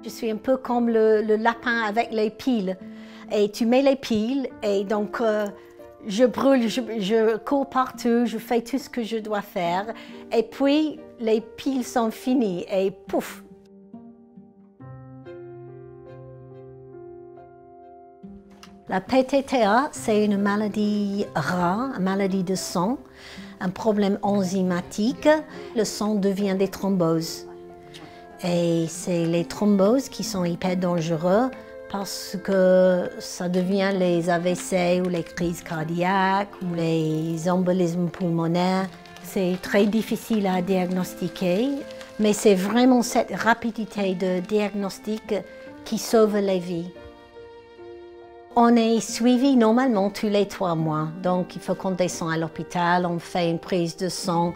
Je suis un peu comme le lapin avec les piles. Et tu mets les piles et donc je brûle, je cours partout, je fais tout ce que je dois faire. Et puis les piles sont finies et pouf! La PTTA, c'est une maladie rare, une maladie de sang, un problème enzymatique. Le sang devient des thromboses. Et c'est les thromboses qui sont hyper dangereux parce que ça devient les AVC ou les crises cardiaques ou les embolismes pulmonaires. C'est très difficile à diagnostiquer, mais c'est vraiment cette rapidité de diagnostic qui sauve les vies. On est suivi normalement tous les 3 mois, donc il faut qu'on descende à l'hôpital, on fait une prise de sang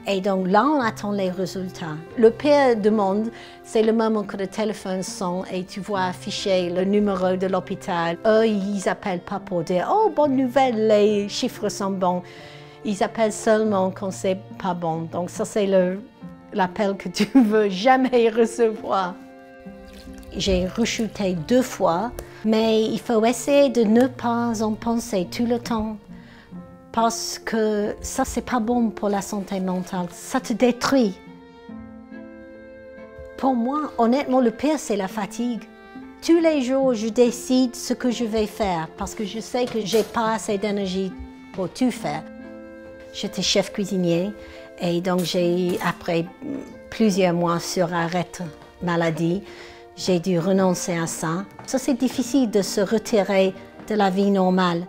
et donc là on attend les résultats. Le pire du monde, c'est le moment que le téléphone sonne et tu vois afficher le numéro de l'hôpital. Eux, ils appellent pas pour dire « Oh, bonne nouvelle, les chiffres sont bons ». Ils appellent seulement quand c'est pas bon. Donc ça c'est l'appel que tu veux jamais recevoir. J'ai rechuté 2 fois, mais il faut essayer de ne pas en penser tout le temps. Parce que ça, c'est pas bon pour la santé mentale, ça te détruit. Pour moi, honnêtement, le pire, c'est la fatigue. Tous les jours, je décide ce que je vais faire parce que je sais que j'ai pas assez d'énergie pour tout faire. J'étais chef cuisinier et donc après plusieurs mois sur arrêt maladie, j'ai dû renoncer à ça. Ça, c'est difficile de se retirer de la vie normale.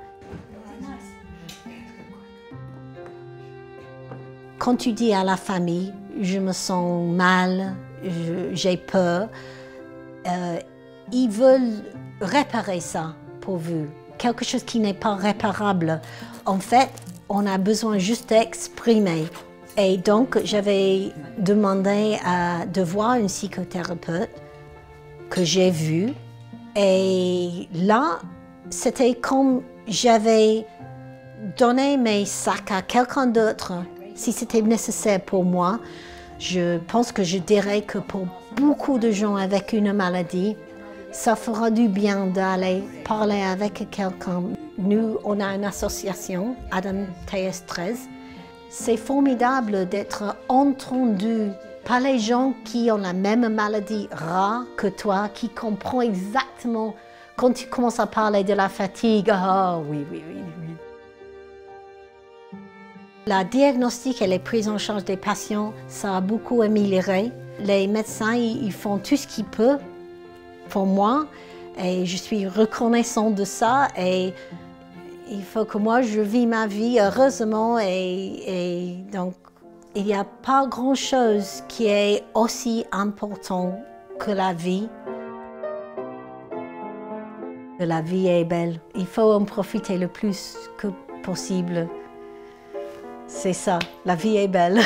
Quand tu dis à la famille, je me sens mal, j'ai peur, ils veulent réparer ça pour vous. Quelque chose qui n'est pas réparable. En fait, on a besoin juste d'exprimer. Et donc, j'avais demandé de voir une psychothérapeute que j'ai vue. Et là, c'était comme j'avais donné mes sacs à quelqu'un d'autre. Si c'était nécessaire pour moi, je pense que je dirais que pour beaucoup de gens avec une maladie, ça fera du bien d'aller parler avec quelqu'un. Nous, on a une association, Adam TS 13. C'est formidable d'être entendu par les gens qui ont la même maladie rare que toi, qui comprennent exactement quand tu commences à parler de la fatigue. Ah oui. La diagnostic et les prises en charge des patients, ça a beaucoup amélioré. Les médecins, ils font tout ce qu'ils peuvent pour moi et je suis reconnaissante de ça et il faut que moi je vis ma vie heureusement et donc il n'y a pas grand-chose qui est aussi important que la vie. La vie est belle, il faut en profiter le plus que possible. C'est ça, la vie est belle.